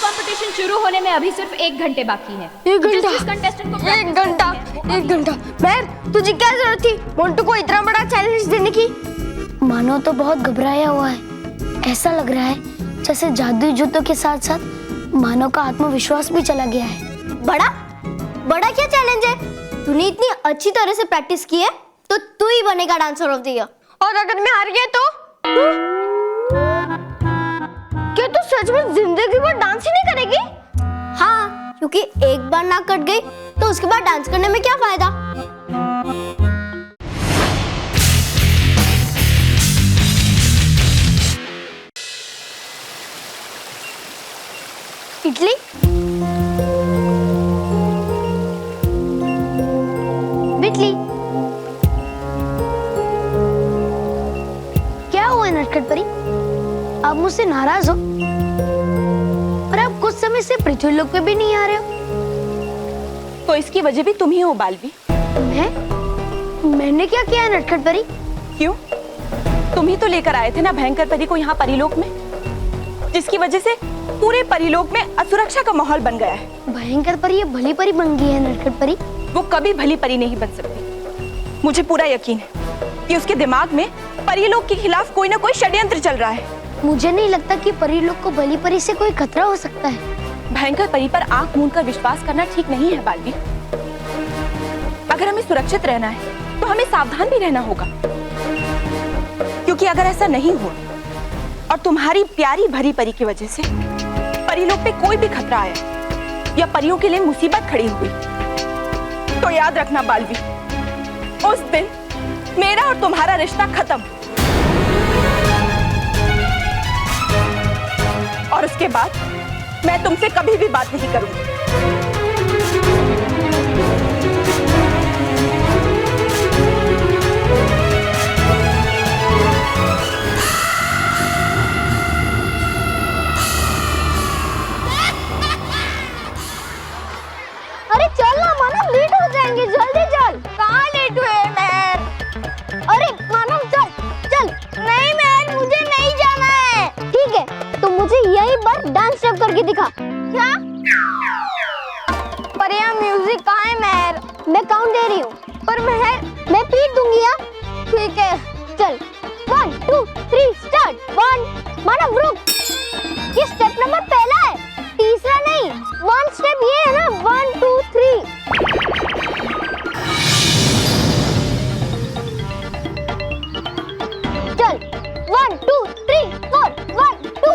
Competition शुरू होने में अभी सिर्फ 1 घंटे बाकी है। एक घंटा? जिस कंटेस्टेंट को एक घंटा महर, तुझे क्या जरूरत थी मोंटू को इतना बड़ा चैलेंज देने की? मानो तो बहुत घबराया हुआ है। ऐसा लग रहा है जैसे जादुई जूतों के साथ साथ मानो का आत्मविश्वास भी चला गया है। बड़ा बड़ा क्या चैलेंज है? तूने इतनी अच्छी तरह से प्रैक्टिस की है तो तू ही बनेगा डांसर ऑफ द ईयर। और अगर मैं हार गया तो? क्या तू सच में जिंदगी भर डांस ही नहीं करेगी? हाँ, क्योंकि एक बार नाक कट गई तो उसके बाद डांस करने में क्या फायदा? इडली? बिटली? क्या हुआ नटखट परी? आप मुझसे नाराज हो? और आप कुछ समय से पृथ्वीलोक पे भी नहीं आ रहे हो। तो इसकी वजह भी तुम ही हो बालवी। मैंने क्या किया नटखट परी? क्यों? तुम ही तो लेकर आए थे ना भयंकर परी को यहाँ परिलोक में, जिसकी वजह से पूरे परिलोक में असुरक्षा का माहौल बन गया है। भयंकर परी ये भली परी बन गई है नटखट परी। वो कभी भली परी नहीं बन सकती। मुझे पूरा यकीन है कि उसके दिमाग में परिलोक के खिलाफ कोई ना कोई षड्यंत्र चल रहा है। मुझे नहीं लगता कि परिलोक को भली परी से कोई खतरा हो सकता है। भयंकर परी पर आंख मूंद कर विश्वास करना ठीक नहीं है बालवी। अगर हमें सुरक्षित रहना है तो हमें सावधान भी रहना होगा, क्योंकि अगर ऐसा नहीं हुआ और तुम्हारी प्यारी भरी परी की वजह से परिलोक पे कोई भी खतरा आया या परियों के लिए मुसीबत खड़ी हुई, तो याद रखना बालवी, उस दिन मेरा और तुम्हारा रिश्ता खत्म। और उसके बाद मैं तुमसे कभी भी बात नहीं करूंगी। अरे चल ना मानव, लेट हो जाएंगे, जल्दी चल। कहाँ लेट हुए महर? अरे मानव चल चल। नहीं महर, मुझे नहीं जाना है। ठीक है, तो मुझे यही बार डांस स्टेप करके दिखा। क्या? पर यहाँ म्यूजिक कहाँ है महर? मैं काउंट दे रही हूँ। पर महर, मैं पीट दूंगी यार। ठीक है, चल 1 2 3 स्टार्ट। 1 मानव रुक, ये स्टेप नंबर पहला है, तीसरा नहीं। 1 स्टेप ये है ना, 1 2 3। चल 1 2 3 4 1 2।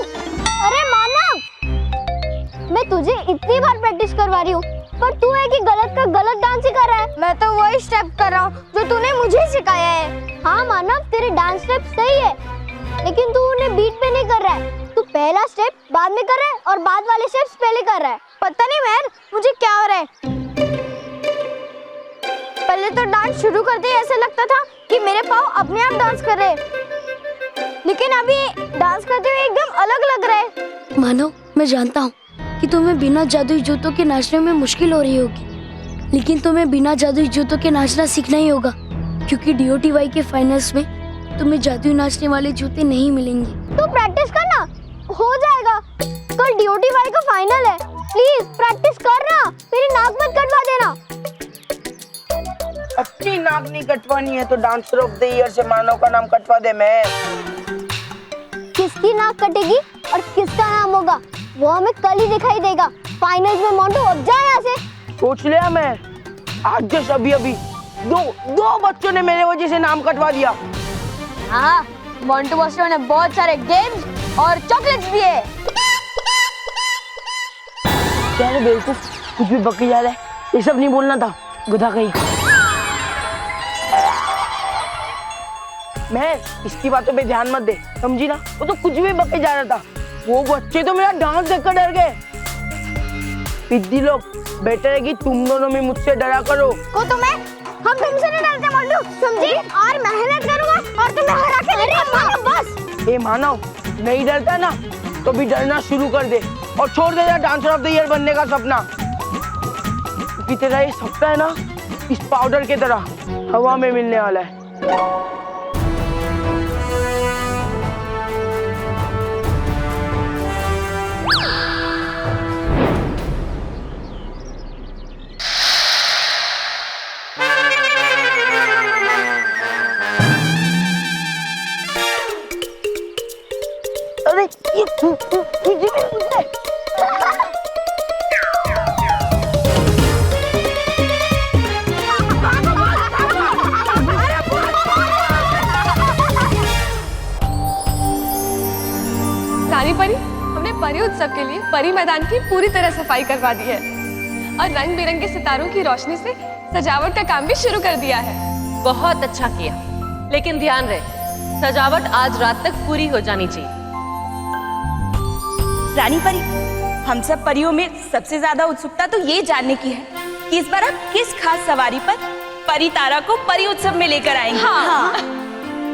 अरे मानव, मैं तुझे इतनी बार प्रैक्टिस करवा रही हूँ, पर तू है कि गलत का गलत डांस ही कर रहा है। मैं तो वही स्टेप कर रहा हूँ जो तूने मुझे सिखाया है। हाँ मानव, तेरे डांस स्टेप सही है, लेकिन तू उन्हें बीट पे नहीं कर रहा है। तू पहला स्टेप बाद में कर रहा है और बाद वाले स्टेप्स पहले कर रहा है। पता नहीं महर, मुझे क्या हो रहा है। पहले तो डांस शुरू करते ही ऐसा लगता था कि मेरे पाँव अपने आप डांस कर रहे हैं, लेकिन अभी डांस करते हुए एकदम अलग लग रहा है। मानो मैं जानता हूँ कि तुम्हें बिना जादुई जूतों के नाचने में मुश्किल हो रही होगी, लेकिन तुम्हें बिना जादुई जूतों के नाचना सीखना ही होगा, क्योंकि DOTY के फाइनल्स में तुम्हें जादुई नाचने वाले जूते नहीं मिलेंगे। तो प्रैक्टिस करना, हो जाएगा। कल DOTY का फाइनल है, प्लीज प्रैक्टिस करना, मेरी नाक मत कटवा देना। अपनी नाक नहीं कटवानी है तो डांसर ऑफ द ईयर से मानव का नाम कटवा दे। मैं किसकी नाक कटेगी और किसका नाम होगा वो हमें कल ही दिखाई देगा फाइनल्स में। मोंटू अब जा यहाँ से। सोच लिया मैं, आज जस्ट अभी अभी दो बच्चों ने मेरे वजह से नाम कटवा दिया। हाँ, मोंटू बच्चों ने बहुत सारे गेम्स और चॉकलेट्स दिए। क्या रे बेवकूफ, कुछ भी बकी जा रहा है, ये सब नहीं बोलना था, गधा कहीं। मैं इसकी बातों पे ध्यान मत दे, समझी ना? वो तो कुछ भी बके जा रहा था, वो बच्चे तो मेरा डांस देखकर डर गए। पिद्दी लोग, बेटर है कि तुम दोनों में मुझसे डरा करो। को तुम्हें हम तुमसे नहीं डरते मोंटू, समझी? और मेहनत करूंगा और तुम्हें हरा के दिखाऊंगा। बस ए मानव, नहीं डरता ना तो भी डरना शुरू कर दे और छोड़ दे डांसर ऑफ द ईयर बनने का सपना, क्योंकि तेरा ये सपना है ना, इस पाउडर की तरह हवा में मिलने वाला है। सबके लिए परी मैदान की पूरी तरह सफाई करवा दी है और रंग बिरंगे सितारों की रोशनी से सजावट का काम भी शुरू कर दिया है। बहुत अच्छा किया, लेकिन ध्यान रहे सजावट आज रात तक पूरी हो जानी चाहिए। रानी परी, हम सब परियों में सबसे ज्यादा उत्सुकता तो ये जानने की है कि इस बार आप किस खास सवारी पर परी तारा को परी उत्सव में लेकर आएंगे। हाँ।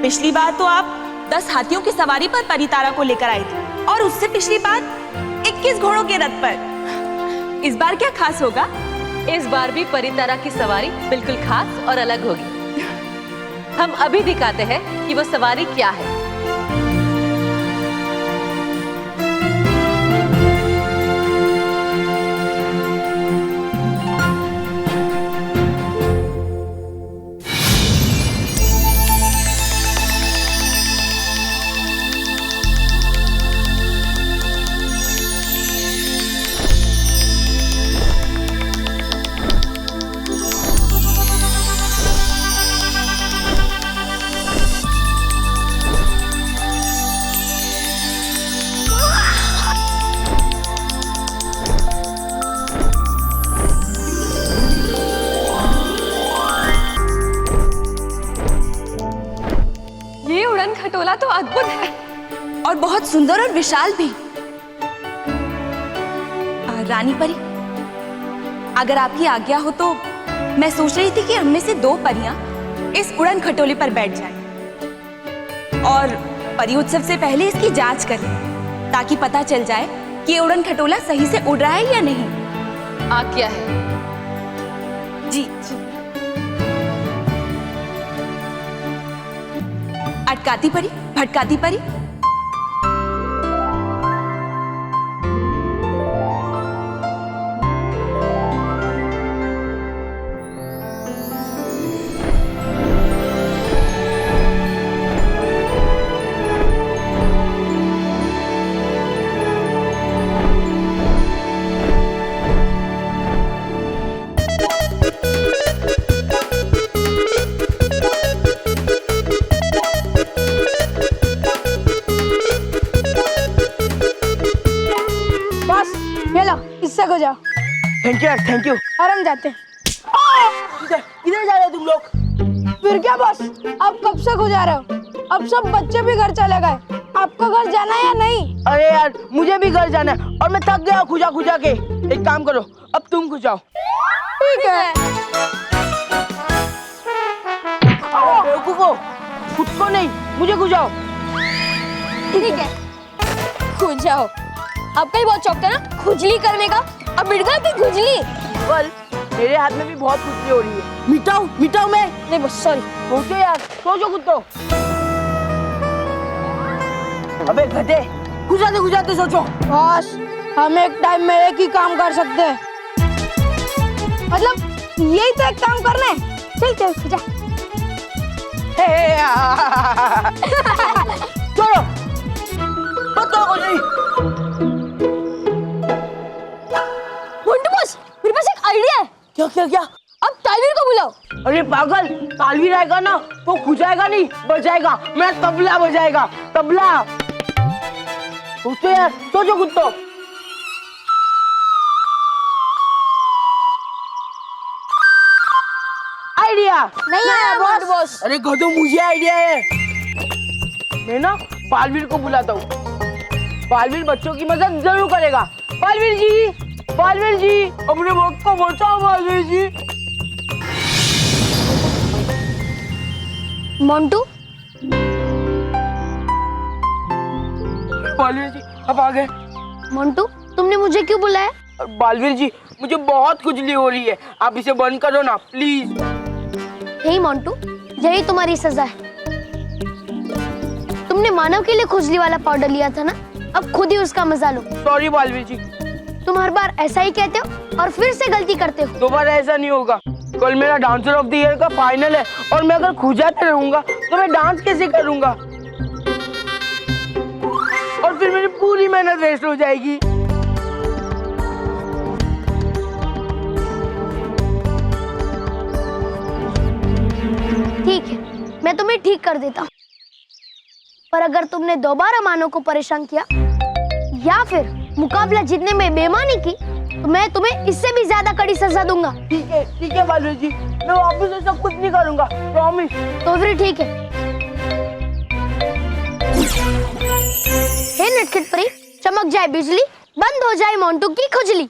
पिछली बार तो आप 10 हाथियों की सवारी पर परी तारा को लेकर आए थे और उससे पिछली बार 21 घोड़ों के रथ पर। इस बार क्या खास होगा? इस बार भी परी तारा की सवारी बिल्कुल खास और अलग होगी। हम अभी दिखाते हैं कि वो सवारी क्या है। ये उड़न खटोला तो अद्भुत है और बहुत सुंदर और विशाल भी। रानी परी, अगर आपकी आज्ञा हो तो मैं सोच रही थी कि हम में से 2 परियां इस उड़न खटोले पर बैठ जाएं और परी उत्सव से पहले इसकी जांच करें ताकि पता चल जाए कि ये उड़न खटोला सही से उड़ रहा है या नहीं। आज्ञा है। जी। अटकाती परी, भटकाती परी। इससे हो जाओ। थैंक यू यार, थैंक यू। और हम जाते हैं। किधर जा रहे हो तुम लोग? फिर क्या बॉस, आप कब से खो जा रहे हो? अब सब बच्चे भी घर चले गए, आपको घर जाना है या नहीं? अरे यार मुझे भी घर जाना है और मैं थक गया खुजा खुजा के। एक काम करो, अब तुम खुजाओ। ठीक है। बेवकूफो, खुद को नहीं मुझे खुजाओ। ठीक है, खुद जाओ। आपका ही बहुत शौक था ना खुजली करने का, अब मिट गई खुजली। कल मेरे हाथ में भी बहुत खुजली हो रही है। मिटाऊ मैं। नहीं बस सॉरी। सोचो यार, सोचो खुद तो। अबे गधे, खुजाते सोचो। बॉस, हम एक टाइम में एक ही काम कर सकते हैं, मतलब यही तो एक काम करना है। चल खुजा। चलो बताओ नहीं। मोंटू बॉस, मेरे पास एक आइडिया है। क्या? अब तालवीर को बुलाओ। अरे पागल, तालवीर आएगा ना तो खुजाएगा नहीं, बजाएगा। मैं तबला बजाएगा, तबला। सोचो यार, सोचो खुद तो। आइडिया नहीं आया बॉस। अरे गधो, मुझे आइडिया है। मैं ना बालवीर को बुलाता हूँ। बालवीर बच्चों की मदद जरूर करेगा। बालवीर जी, अपने वक्त को बचाओ। बालवीर जी। मोंटू, बालवीर जी अब आ गए। मोंटू, तुमने मुझे क्यों बुलाया? बालवीर जी, मुझे बहुत खुजली हो रही है, आप इसे बंद करो ना प्लीज। नहीं मोंटू, यही तुम्हारी सजा है। तुमने मानव के लिए खुजली वाला पाउडर लिया था ना, अब खुद ही उसका मजा लो। सॉरी बालवीर जी। तुम हर बार ऐसा ही कहते हो और फिर से गलती करते हो। दोबारा ऐसा नहीं होगा। कल मेरा डांसर ऑफ द ईयर का फाइनल है और मैं अगर खुजाते रहूंगा तो मैं डांस कैसे करूंगा, और फिर मेरी पूरी मेहनत वेस्ट हो जाएगी। ठीक है, मैं तुम्हें ठीक कर देता हूँ, पर अगर तुमने दोबारा मानव को परेशान किया या फिर मुकाबला जीतने में बेईमानी की तो मैं तुम्हें इससे भी ज्यादा कड़ी सजा दूंगा। ठीक है बालवीर जी, मैं वापस ऐसा कुछ नहीं करूंगा, प्रॉमिस। तो फिर ठीक है। हे नटखट परी, चमक जाए बिजली, बंद हो जाए मोंटू की खुजली।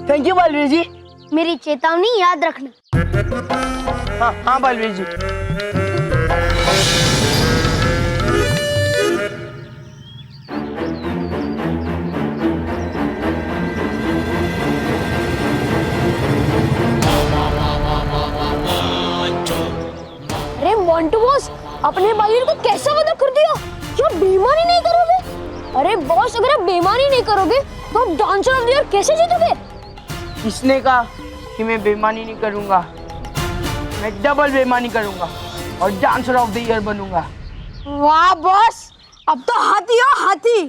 थैंक यू बालवीर जी। मेरी चेतावनी याद रखना। हाँ बालवीर जी। अरे मोंटू बॉस, अपने भाई को कैसा मदद कर दिया? क्या बेईमानी नहीं करोगे? अरे बॉस, अगर आप बेईमानी नहीं करोगे तो आप डांसर ऑफ द ईयर कैसे जीतोगे? इसने कहा कि मैं बेईमानी नहीं करूंगा, मैं डबल बेईमानी करूंगा और डांसर ऑफ द ईयर बनूंगा। वाह बॉस, अब तो हाथी हो हाथी।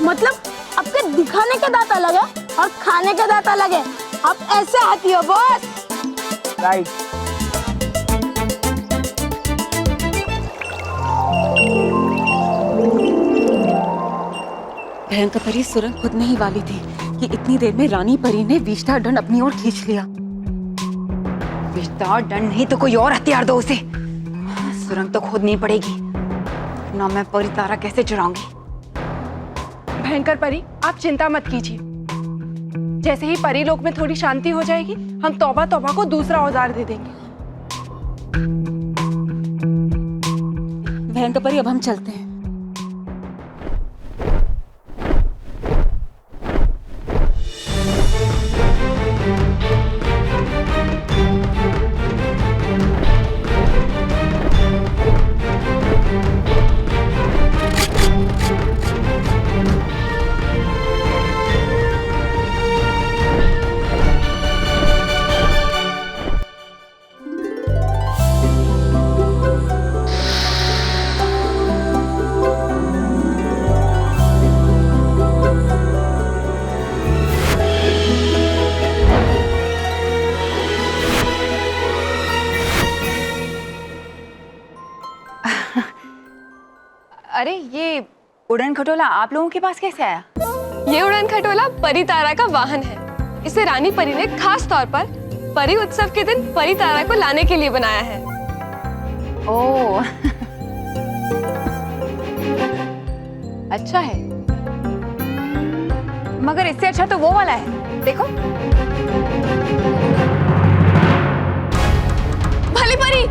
मतलब आपके दिखाने के दांत अलग है और खाने के दांत अलग है। आप ऐसे हाथी हो बॉस। राइट। भयंकर परी सुरंग खुदने ही वाली थी कि इतनी देर में रानी परी ने विष्ठा दंड अपनी ओर खींच लिया। विष्ठा दंड नहीं तो कोई और हथियार दो उसे। सुरंग तो खोदनी पड़ेगी, ना मैं परी तारा कैसे चुराऊंगी। भयंकर परी, आप चिंता मत कीजिए। जैसे ही परी लोक में थोड़ी शांति हो जाएगी, हम तौबा तौबा को दूसरा औजार दे देंगे। भयंकर परी, अब हम चलते हैं। अरे ये उड़न खटोला आप लोगों के पास कैसे आया? ये उड़न खटोला परी तारा का वाहन है। इसे रानी परी ने खास तौर पर परी उत्सव के दिन परी तारा को लाने के लिए बनाया है। ओह अच्छा है, मगर इससे अच्छा तो वो वाला है, देखो। भली परी,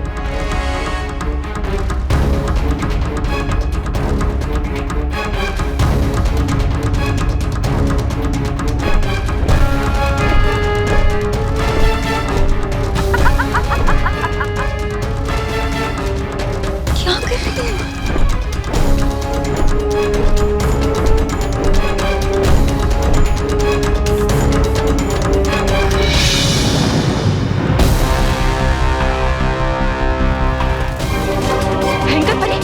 क्या कर रही है? भयंकर परी,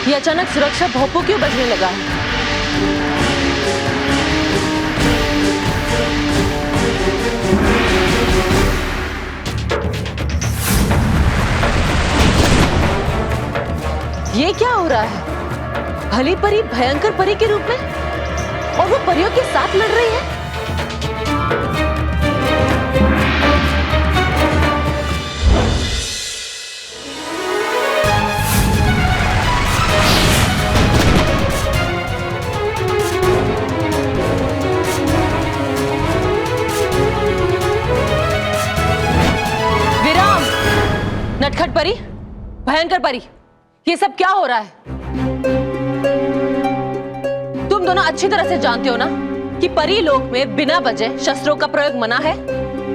ये अचानक सुरक्षा भोंपू क्यों बजने लगा है? ये क्या हो रहा है? भली परी भयंकर परी के रूप में, और वो परियों के साथ लड़ रही है। विराम! नटखट परी, भयंकर परी, ये सब क्या हो रहा है? तुम दोनों अच्छी तरह से जानते हो ना कि परी लोक में बिना वजह शस्त्रों का प्रयोग मना है?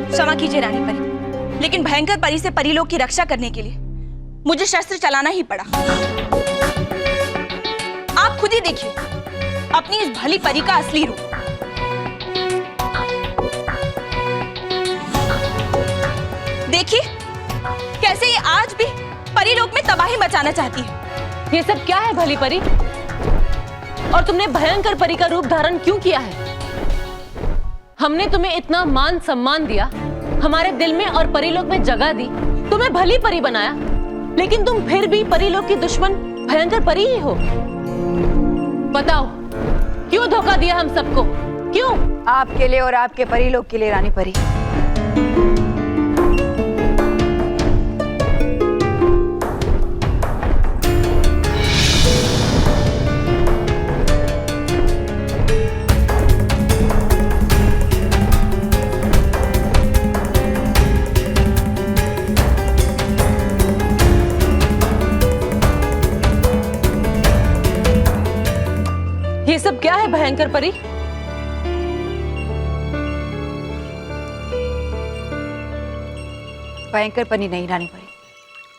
क्षमा कीजिए रानी परी, लेकिन भयंकर परी से परीलोक की रक्षा करने के लिए मुझे शस्त्र चलाना ही पड़ा। आप खुद ही देखिए अपनी इस भली परी का असली रूप। देखिए कैसे ये आज भी परीलोक में तबाही मचाना चाहती है। ये सब क्या है भली परी? और तुमने भयंकर परी का रूप धारण क्यों किया है? हमने तुम्हें इतना मान सम्मान दिया, हमारे दिल में और परीलोक में जगह दी, तुम्हें भली परी बनाया, लेकिन तुम फिर भी परीलोक की दुश्मन भयंकर परी ही हो। बताओ क्यों धोखा दिया हम सबको? क्यों? आपके लिए और आपके परीलोक के लिए रानी परी। ये सब क्या है भयंकर परी? भयंकर परी नहीं रानी परी,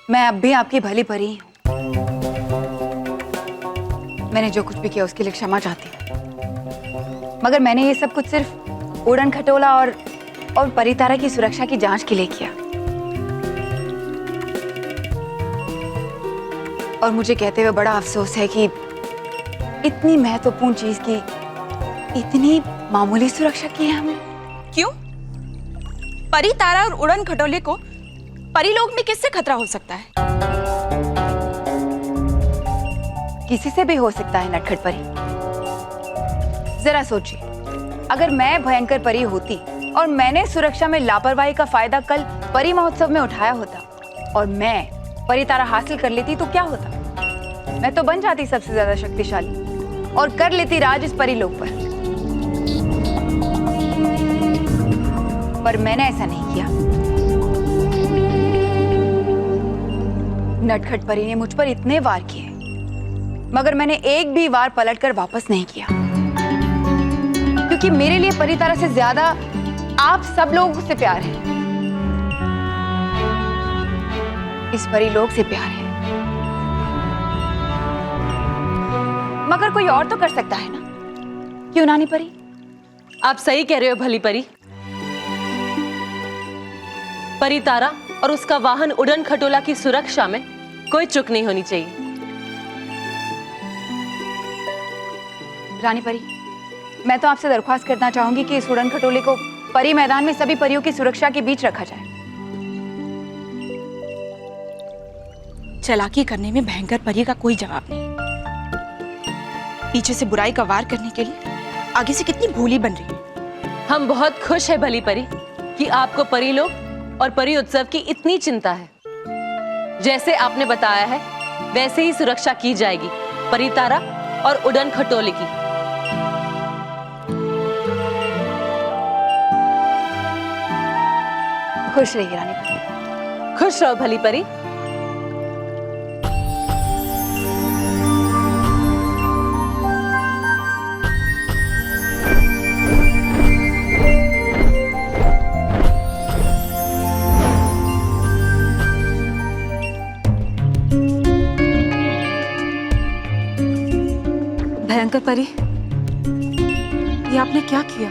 मैं अब भी आपकी भली परी ही हूं। मैंने जो कुछ भी किया उसके लिए क्षमा चाहती हूँ, मगर मैंने ये सब कुछ सिर्फ उड़न खटोला और परितारा की सुरक्षा की जांच के लिए किया। और मुझे कहते हुए बड़ा अफसोस है कि इतनी महत्वपूर्ण चीज की इतनी मामूली सुरक्षा की है हमने। क्यों? परी तारा और उड़न खटोले को परीलोक में किससे खतरा हो सकता है? किसी से भी हो सकता है नटखट परी। जरा सोचिए, अगर मैं भयंकर परी होती और मैंने सुरक्षा में लापरवाही का फायदा कल परी महोत्सव में उठाया होता और मैं परी तारा हासिल कर लेती तो क्या होता? मैं तो बन जाती सबसे ज्यादा शक्तिशाली और कर लेती राज इस परीलोक पर मैंने ऐसा नहीं किया। नटखट परी ने मुझ पर इतने वार किए, मगर मैंने एक भी वार पलटकर वापस नहीं किया, क्योंकि मेरे लिए परितारा से ज्यादा आप सब लोगों से प्यार है, इस परीलोक से प्यार है। मगर कोई और तो कर सकता है ना, क्यों नानी परी? आप सही कह रहे हो भली परी। परी तारा और उसका वाहन उड़न खटोला की सुरक्षा में कोई चूक नहीं होनी चाहिए। रानी परी, मैं तो आपसे दरख्वास्त करना चाहूंगी कि इस उड़न खटोले को परी मैदान में सभी परियों की सुरक्षा के बीच रखा जाए। चालाकी करने में भयंकर परी का कोई जवाब नहीं। पीछे से बुराई का वार करने के लिए आगे से कितनी भोली बन रही है। हम बहुत खुश है भली परी कि आपको परीलोक और परी उत्सव की इतनी चिंता है। जैसे आपने बताया है वैसे ही सुरक्षा की जाएगी परी तारा और उड़न खटोले की। खुश रहिए रानी परी। खुश रहो भली परी। भयंकर परी, ये आपने क्या किया?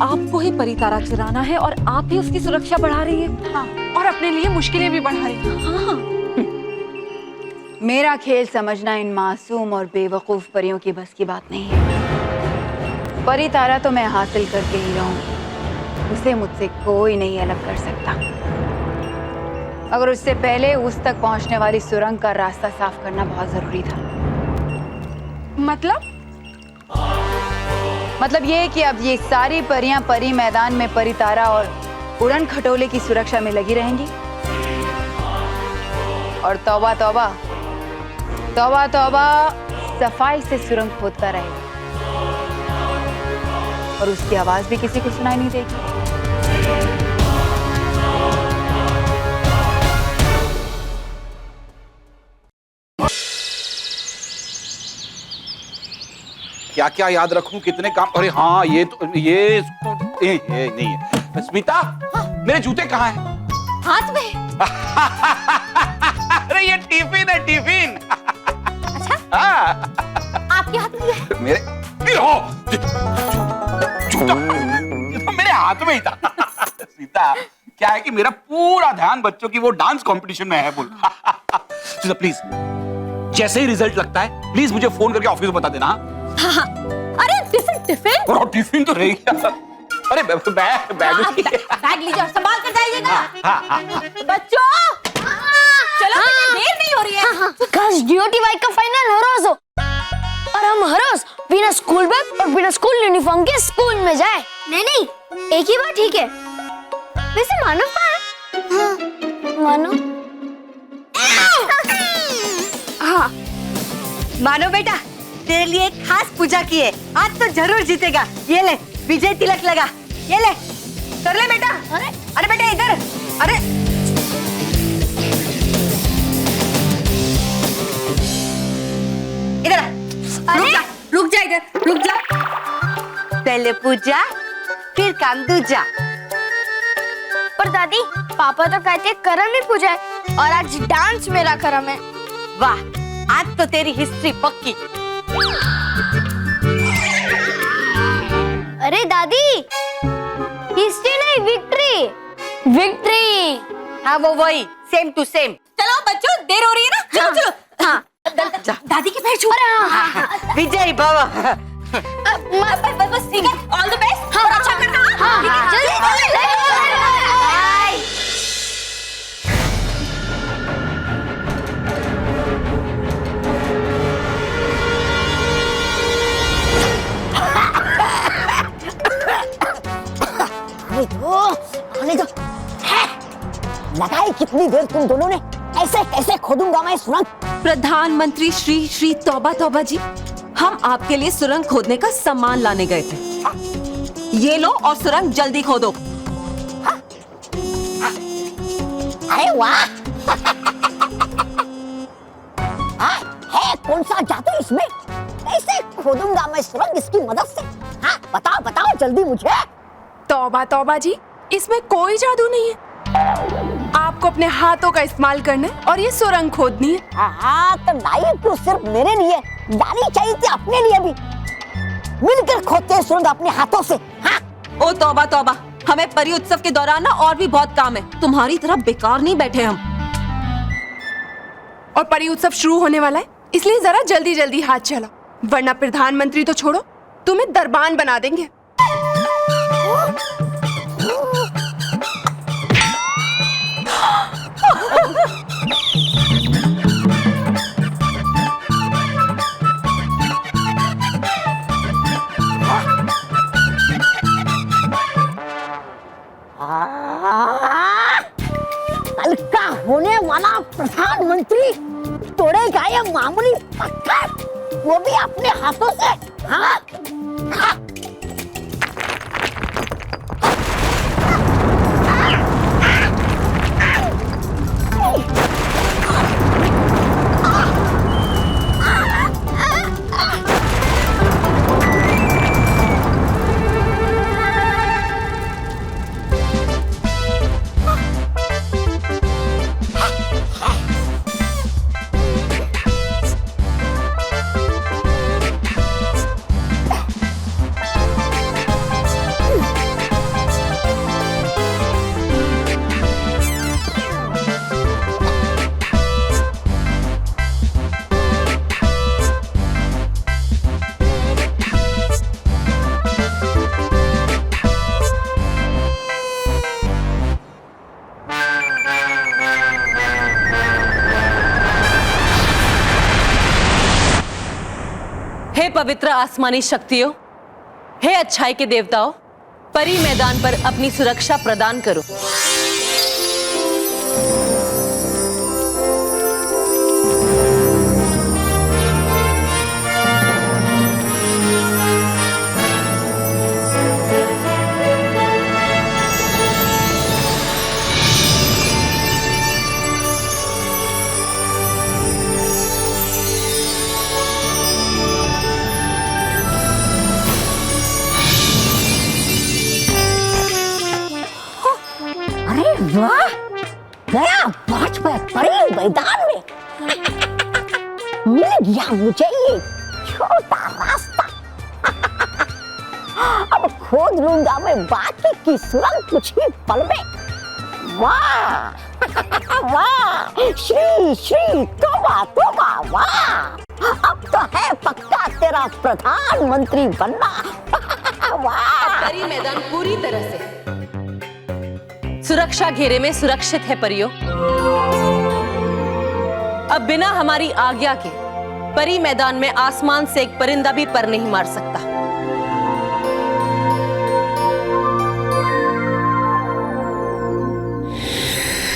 आपको ही परी तारा चुराना है और आप ही उसकी सुरक्षा बढ़ा रही है। हाँ। और अपने लिए मुश्किलें भी बढ़ा रही है। हाँ। मेरा खेल समझना इन मासूम और बेवकूफ परियों की बस की बात नहीं है। परी तारा तो मैं हासिल करके ही रहूंगी, उसे मुझसे कोई नहीं अलग कर सकता। मगर उससे पहले उस तक पहुंचने वाली सुरंग का रास्ता साफ करना बहुत जरूरी था। मतलब ये कि अब ये सारी परियां परी मैदान में परी तारा और उड़न खटोले की सुरक्षा में लगी रहेंगी। और तौबा तौबा तौबा तौबा सफाई से सुरंग खोदता रहेगा और उसकी आवाज भी किसी को सुनाई नहीं देगी। क्या क्या याद रखूं, कितने काम। अरे हाँ, ये नहीं है। स्मिता, मेरे जूते कहाँ हैं? हाथ में। अरे ये टिफिन है, टिफिन। अच्छा, हाँ। आपके हाथ में है? मेरे जूता ये तो मेरे हाथ में ही था। सीता, क्या है कि मेरा पूरा ध्यान बच्चों की वो डांस कंपटीशन में है। बोल सीता प्लीज, जैसे ही रिजल्ट लगता है प्लीज मुझे फोन करके ऑफिस में बता देना। हाँ। अरे टिफिन और टिफिन तो रह गया। अरे बैग बैग लीजिए और संभाल कर जाइएगा। बच्चों चलो, देर नहीं हो रही है। काश DOTY का फाइनल हर रोज हो और हम हर रोज बिना स्कूल बैग और बिना स्कूल यूनिफॉर्म के स्कूल में जाए। नहीं, एक ही बार ठीक है। वैसे मानव कहाँ है? हाँ, मानो हाँ, मानो बेटा, तेरे लिए एक खास पूजा की है। आज तो जरूर जीतेगा। ये ले, विजय तिलक लगा। ये ले, कर ले बेटा। अरे बेटा इधर। अरे इधर आ। रुक जा इधर, रुक जा। पहले पूजा, फिर काम दूजा। पर दादी, पापा तो कहते करम ही पूजा है और आज डांस मेरा करम है। वाह, आज तो तेरी हिस्ट्री पक्की। अरे दादी, हिस्ट्री नहीं, विक्ट्री। विक्ट्री। हाँ वो वही, सेम टू सेम। चलो बच्चों, देर हो रही है ना। चलो चलो। हाँ, दादी के पैर छू। विजय बाबा। बस ठीक है, ऑल द बेस्ट। और अच्छा करना। हाँ, जल्दी। आने दो। लगाई कितनी देर तुम दोनों ने? ऐसे कैसे खोदूंगा मैं सुरंग? प्रधानमंत्री श्री श्री तौबा तौबा जी, हम आपके लिए सुरंग खोदने का सामान लाने गए थे। ये लो और सुरंग जल्दी खोदो। अरे वाह। है कौन सा जादू इसमें? कैसे खोदूंगा मैं सुरंग इसकी मदद से? हाँ, बताओ बताओ जल्दी मुझे। तौबा तौबा जी, इसमें कोई जादू नहीं है। आपको अपने हाथों का इस्तेमाल करना है और ये सुरंग खोदनी है। हाँ, तो लाई क्यों सिर्फ मेरे लिए? लानी चाहिए थी अपने लिए भी। मिलकर खोदते हैं सुरंग अपने हाथों से। हाँ? ओ तौबा तौबा, हमें परी उत्सव के दौरान ना और भी बहुत काम है। तुम्हारी तरह बेकार नहीं बैठे हम। और परी उत्सव शुरू होने वाला है, इसलिए जरा जल्दी जल्दी हाथ चलाओ, वरना प्रधानमंत्री तो छोड़ो, तुम्हें दरबान बना देंगे। कल का होने वाला प्रधानमंत्री तोड़ेगा ये मामूली पत्थर, वो भी अपने हाथों से। हाँ? हाँ? हे पवित्र आसमानी शक्तियों, हे अच्छाई के देवताओं, परी मैदान पर अपनी सुरक्षा प्रदान करो। अरे वाह, गया पांच में परी मैदान में। मिल गया मुझे ये छोटा रास्ता। अब खोद लूंगा मैं बाकी की सुरंग कुछ ही पल में। वाह वाह, श्री श्री तोबा तोबा वाह, अब तो है पक्का तेरा प्रधानमंत्री बनना। वाह, परी मैदान पूरी तरह से सुरक्षा घेरे में सुरक्षित है परियों। अब बिना हमारी आज्ञा के परी मैदान में आसमान से एक परिंदा भी पर नहीं मार सकता।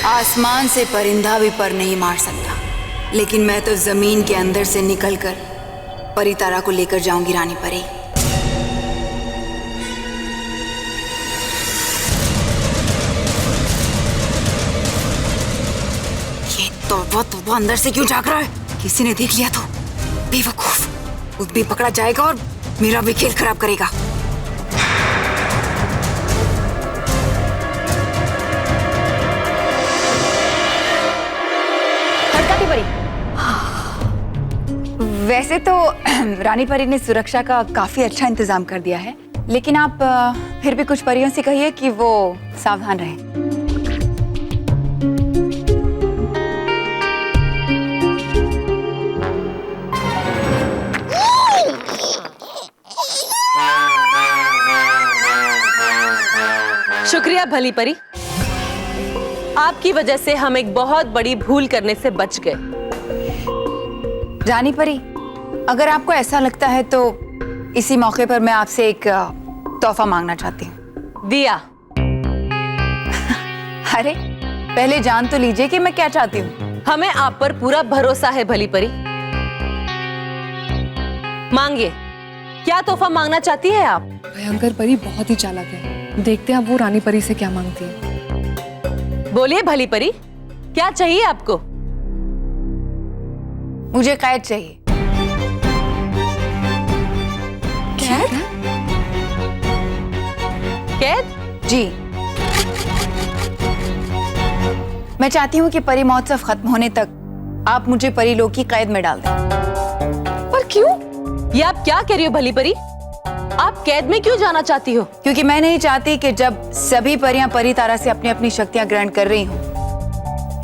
आसमान से परिंदा भी पर नहीं मार सकता, लेकिन मैं तो जमीन के अंदर से निकलकर परी तारा को लेकर जाऊंगी रानी परी। ये तौबा अंदर से क्यों झांक रहा है? किसी ने देख लिया तो बेवकूफ, खुद भी पकड़ा जाएगा और मेरा भी खेल खराब करेगा। वैसे तो रानी परी ने सुरक्षा का काफी अच्छा इंतजाम कर दिया है, लेकिन आप फिर भी कुछ परियों से कहिए कि वो सावधान रहें। शुक्रिया भली परी, आपकी वजह से हम एक बहुत बड़ी भूल करने से बच गए। रानी परी, अगर आपको ऐसा लगता है तो इसी मौके पर मैं आपसे एक तोहफा मांगना चाहती हूँ। दिया। अरे पहले जान तो लीजिए कि मैं क्या चाहती हूँ। हमें आप पर पूरा भरोसा है भली परी। मांगिए, क्या तोहफा मांगना चाहती है आप? भयंकर परी बहुत ही चालाक है, देखते हैं अब वो रानी परी से क्या मांगती है। बोलिए भली परी, क्या चाहिए आपको? मुझे कैद चाहिए। कैद? कैद? जी, मैं चाहती हूँ कि परी महोत्सव खत्म होने तक आप मुझे परीलोक की कैद में डाल दें। पर क्यों? ये आप क्या कह रही हो भली परी? आप कैद में क्यों जाना चाहती हो? क्योंकि मैं नहीं चाहती कि जब सभी परियां परी तारा से अपनी अपनी शक्तियां ग्रहण कर रही हों,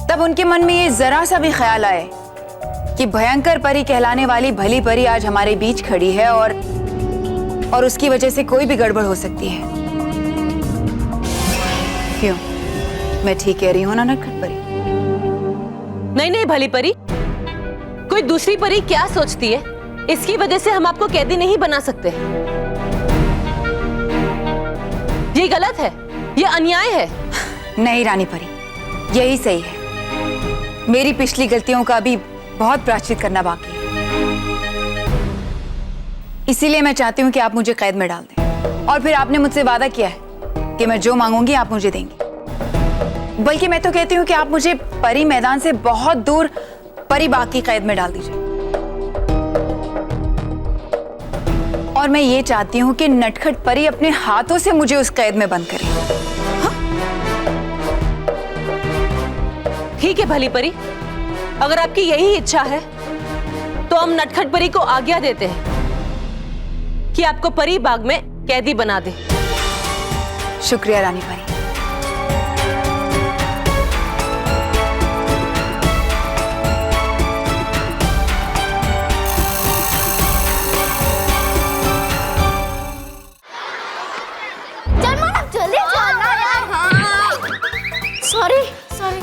तब उनके मन में ये जरा सा भी ख्याल आए कि भयंकर परी कहलाने वाली भली परी आज हमारे बीच खड़ी है और उसकी वजह से कोई भी गड़बड़ हो सकती है। क्यों, मैं ठीक कह रही हूँ ना नटखट परी? नहीं नहीं भली परी, कोई दूसरी परी क्या सोचती है, इसकी वजह से हम आपको कैदी नहीं बना सकते। ये गलत है, ये अन्याय है। नहीं रानी परी, यही सही है। मेरी पिछली गलतियों का भी बहुत प्रायश्चित करना बाकी है। इसीलिए मैं चाहती हूँ कि आप मुझे कैद में डाल दें। और फिर आपने मुझसे वादा किया है कि मैं जो मांगूंगी आप मुझे देंगी। बल्कि मैं तो कहती हूँ कि आप मुझे परी मैदान से बहुत दूर परी बाग की कैद में डाल दीजिए। और मैं ये चाहती हूँ कि नटखट परी अपने हाथों से मुझे उस कैद में बंद करे। ठीक है भली परी, अगर आपकी यही इच्छा है तो हम नटखट परी को आज्ञा देते हैं कि आपको परी बाग में कैदी बना दे। शुक्रिया रानी परी। चल मानव जल्दी चलना यार। सॉरी सॉरी,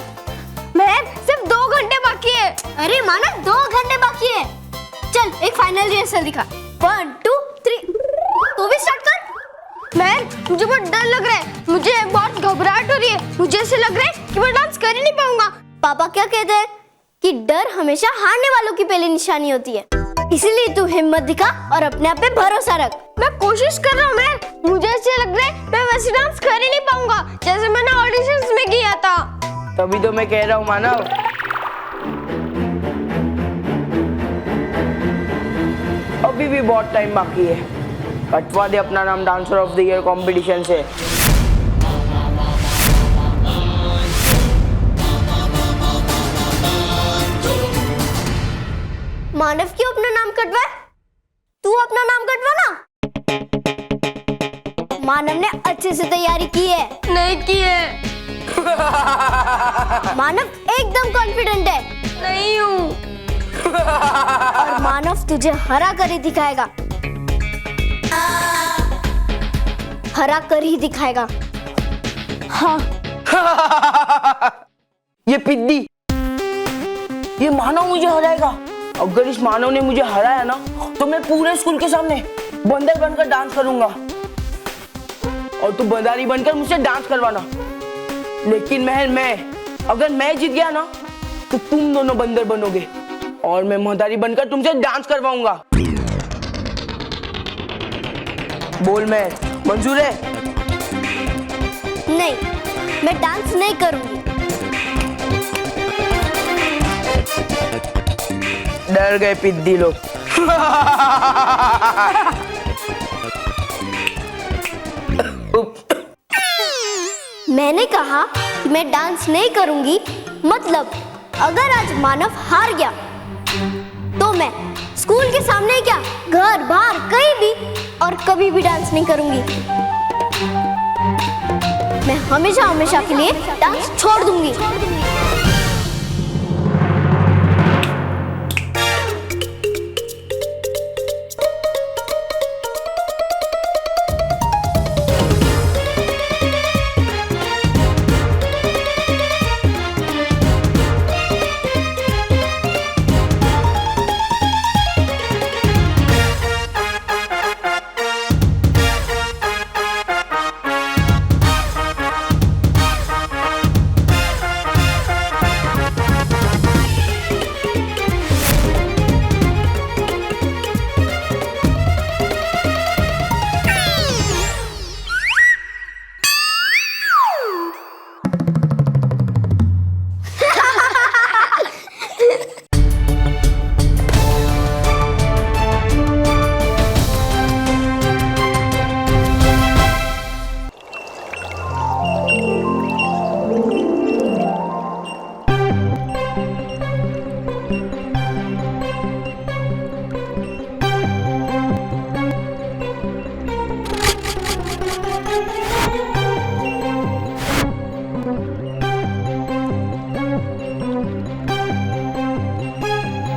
मैं सिर्फ 2 घंटे बाकी है। अरे मानव 2 घंटे बाकी है। चल एक फाइनल रिहर्सल दिखा। 1 2 3, तू भी स्टार्ट कर। मैन, मुझे बहुत डर लग रहा है, मुझे बहुत घबराहट हो रही है। मुझे ऐसे लग रहा है कि मैं डांस कर ही नहीं पाऊंगा। पापा क्या कहते हैं कि डर हमेशा हारने वालों की पहली निशानी होती है। इसीलिए तू हिम्मत दिखा और अपने आप पे भरोसा रख। मैं कोशिश कर रहा हूँ मैन, मुझे ऐसे लग रहा है मैं वैसे डांस कर ही नहीं पाऊंगा जैसे मैंने ऑडिशंस में किया था। तभी तो मैं कह रहा हूँ मानव, अभी भी बहुत टाइम बाकी है। कटवा दे अपना नाम dancer of the year competition से। मानव ने अच्छे से तैयारी की है। नहीं की है। मानव एकदम कॉन्फिडेंट है। नहीं हूँ। और मानव तुझे हरा कर ही दिखाएगा। हरा कर ही दिखाएगा। हाँ। ये पिद्दी, ये मानव मुझे हराएगा। अगर इस मानव ने मुझे हराया ना तो मैं पूरे स्कूल के सामने बंदर बनकर डांस करूंगा और तू बंदारी बनकर मुझसे डांस करवाना। लेकिन अगर मैं जीत गया ना तो तुम दोनों बंदर बनोगे और मैं मदारी बनकर तुमसे डांस करवाऊंगा। बोल मैं मंजूर है? नहीं, मैं डांस नहीं करूंगी। डर गए पिद्दी लोग। मैंने कहा कि मैं डांस नहीं करूंगी, मतलब अगर आज मानव हार गया तो मैं स्कूल के सामने क्या, घर बाहर कहीं भी और कभी भी डांस नहीं करूंगी। मैं हमेशा हमेशा के लिए डांस छोड़ दूंगी।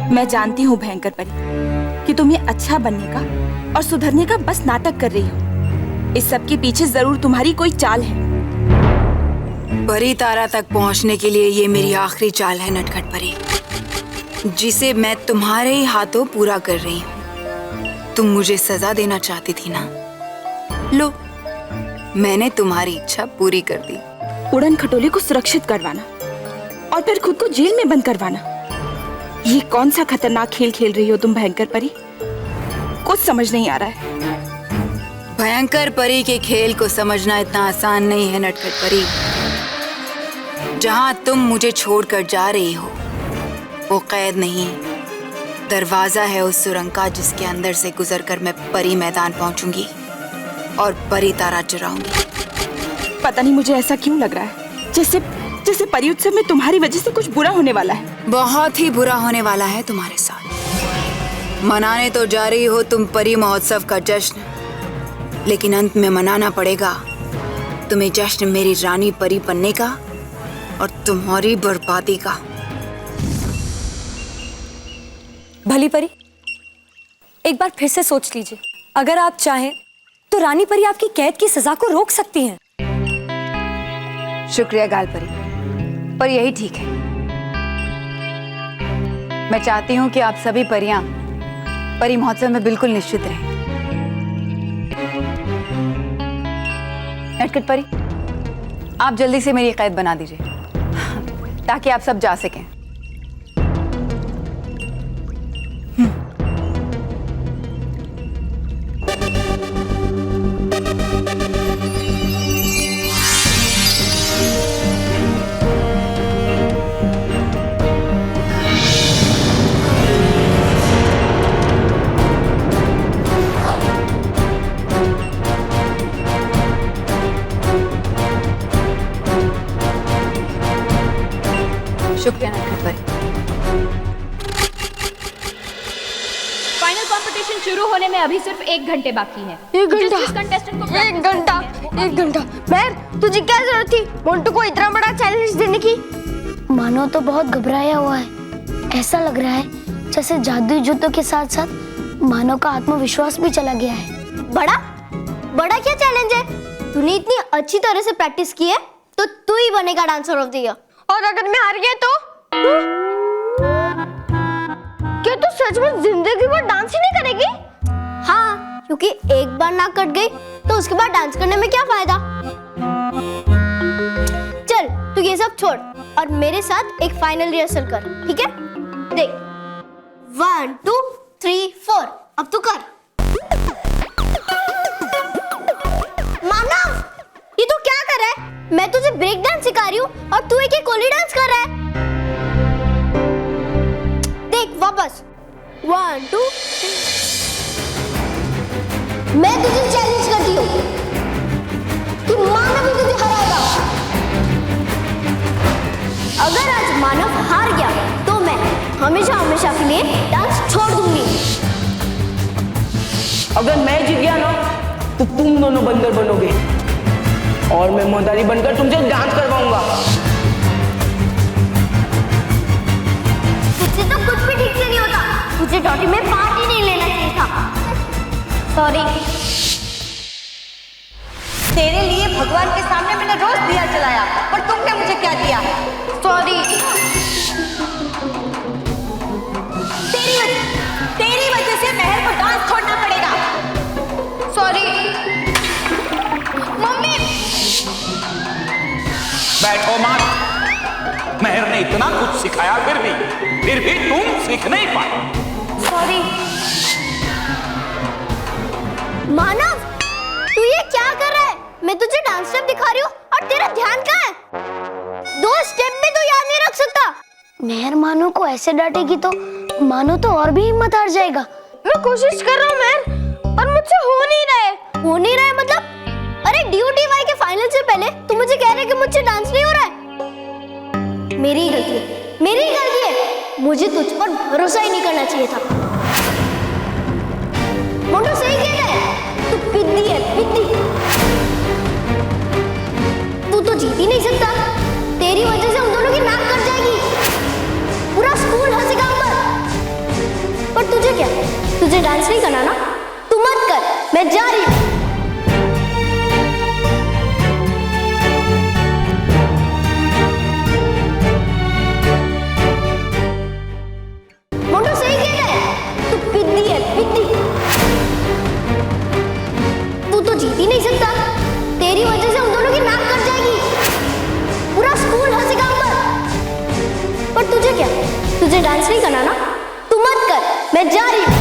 मैं जानती हूँ भयंकर परी कि तुम ये अच्छा बनने का और सुधरने का बस नाटक कर रही हो। इस सब के पीछे जरूर तुम्हारी कोई चाल है। परी तारा तक पहुंचने के लिए ये मेरी आखिरी चाल है नटखट परी, जिसे मैं तुम्हारे ही हाथों पूरा कर रही हूँ। तुम मुझे सजा देना चाहती थी ना, लो मैंने तुम्हारी इच्छा पूरी कर दी। उड़न खटोले को सुरक्षित करवाना और फिर खुद को जेल में बंद करवाना, ये कौन सा खतरनाक खेल खेल रही हो तुम भयंकर परी? कुछ समझ नहीं आ रहा है। भयंकर परी के खेल को समझना इतना आसान नहीं है नटखट परी। जहाँ तुम मुझे छोड़कर जा रही हो वो कैद नहीं, दरवाजा है उस सुरंग का जिसके अंदर से गुजरकर मैं परी मैदान पहुंचूंगी और परी तारा चुराऊंगी। पता नहीं मुझे ऐसा क्यों लग रहा है जैसे परी उत्सव में तुम्हारी वजह से कुछ बुरा होने वाला है। बहुत ही बुरा होने वाला है तुम्हारे साथ। मनाने तो जा रही हो तुम परी महोत्सव का जश्न, लेकिन अंत में मनाना पड़ेगा तुम्हें जश्न मेरी रानी परी बनने का और तुम्हारी बर्बादी का। भली परी, एक बार फिर से सोच लीजिए। अगर आप चाहें तो रानी परी आपकी कैद की सजा को रोक सकती हैं। शुक्रिया गाल परी, पर यही ठीक है। मैं चाहती हूँ कि आप सभी परियां परी महोत्सव में बिल्कुल निश्चित रहें। नटखट परी, आप जल्दी से मेरी कैद बना दीजिए ताकि आप सब जा सकें। शुक्रिया नटखट परी। फाइनल कंपटीशन शुरू होने में अभी सिर्फ 1 घंटे बाकी है। एक घंटा? जिस कंटेस्टेंट को एक घंटा, एक घंटा। महर, तुझे क्या जरूरत थी मोंटू को इतना बड़ा चैलेंज देने की? मानो तो बहुत घबराया हुआ है। ऐसा लग रहा है जैसे जादुई जूतों के साथ साथ मानो का आत्मविश्वास भी चला गया है। बड़ा बड़ा क्या चैलेंज है? तूने इतनी अच्छी तरह से प्रैक्टिस की है तो तू ही बनेगा डांसर ऑफ द ईयर। और अगर मैं हार गया तो? क्या तू सच में जिंदगी भर डांस ही नहीं करेगी? हाँ, क्योंकि एक बार नाक कट गई तो उसके बाद डांस करने में क्या फायदा। चल तू ये सब छोड़ और मेरे साथ एक फाइनल रिहर्सल कर, ठीक है? देख 1 2 3 4। अब तू कर। मानव, ये तू क्या कर रहा है? मैं तुझे ब्रेक डांस सिखा रही हूँ और तू एक कोली डांस कर रहा है। देख वापस 1 2 मैं तुझे चैलेंज करती हूँ कि मानव ही तुझे हराएगा। अगर आज मानव हार गया तो मैं हमेशा हमेशा के लिए डांस छोड़ दूंगी। अगर मैं जीत गया ना तो तुम दोनों बंदर बनोगे और मैं मोहतारी बनकर तुमसे डांस करवाऊंगा। तुझसे तो कुछ भी ठीक से नहीं होता। मुझे डॉटी में पार्ट ही नहीं लेना चाहिए था। सॉरी। तेरे लिए भगवान के सामने मैंने रोज दिया जलाया, पर तुमने मुझे क्या दिया? सॉरी। तेरी वजह से महर को डांस छोड़ना पड़ेगा। सॉरी। मम्मी। बैठो मत। महर ने इतना कुछ सिखाया फिर भी तुम सीख नहीं पाए। सॉरी। मानव, तू ये क्या कर रहा है? मैं तुझे डांस स्टेप दिखा रही हूँ और तेरा ध्यान कहाँ है? 2 स्टेप भी तू याद नहीं रख सकता। महर मानो को ऐसे डांटेगी तो मानो तो और भी हिम्मत हार जाएगा। मैं कोशिश कर रहा हूँ महर, पर मुझसे हो नहीं रहा है। हो नहीं रहा है मतलब? अरे DOTY के फाइनल से पहले तू मुझे कह रहा है कि मुझसे डांस नहीं हो रहा है। मेरी ही गलती है, मेरी ही गलती है। मुझे तुझ पर भरोसा ही नहीं करना चाहिए था। मोंटू सही कह रहा है, तू पिद्दी है, पिद्दी। तू तो जीत ही नहीं सकता। तेरी वजह से हम दोनों की नाक कट जाएगी। पूरा स्कूल हंसेगा हम पर। पर तुझे क्या? तुझे डांस नहीं करना ना? तू मत कर, मैं जा रही हूँ। मोंटू सही कह रहा है, तू पिद्दी है, पिद्दी। तू तो जीत ही नहीं सकता। तेरी वजह से हम दोनों की नाक कट जाएगी। पूरा स्कूल हंसेगा हम पर तुझे क्या? तुझे डांस नहीं करना ना? तू मत कर, मैं जा रही हूँ।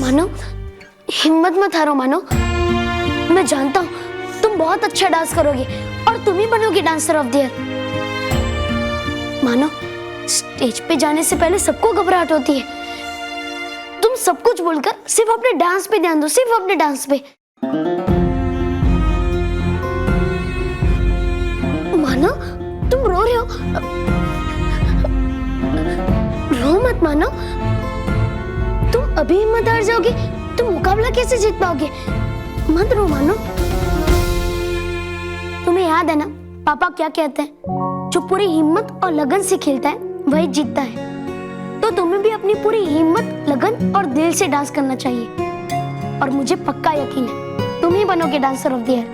मानो, हिम्मत मत हारो मानो। मैं जानता हूँ तुम बहुत अच्छा डांस करोगे और तुम ही बनोगे डांसर ऑफ द ईयर। मानो, स्टेज पे जाने से पहले सबको घबराहट होती है। तुम सब कुछ बोलकर सिर्फ अपने डांस पे ध्यान दो, सिर्फ अपने डांस पे। मानो, तुम रो रहे हो। रो मत मानो। तुम अभी हिम्मत हार जाओगे तो मुकाबला कैसे जीत पाओगे? मत रो मानो। तुम्हें याद है ना पापा क्या कहते हैं? जो पूरी हिम्मत और लगन से खेलता है वही जीतता है। तो तुम्हें भी अपनी पूरी हिम्मत, लगन और दिल से डांस करना चाहिए। और मुझे पक्का यकीन है तुम ही बनोगे डांसर ऑफ द ईयर।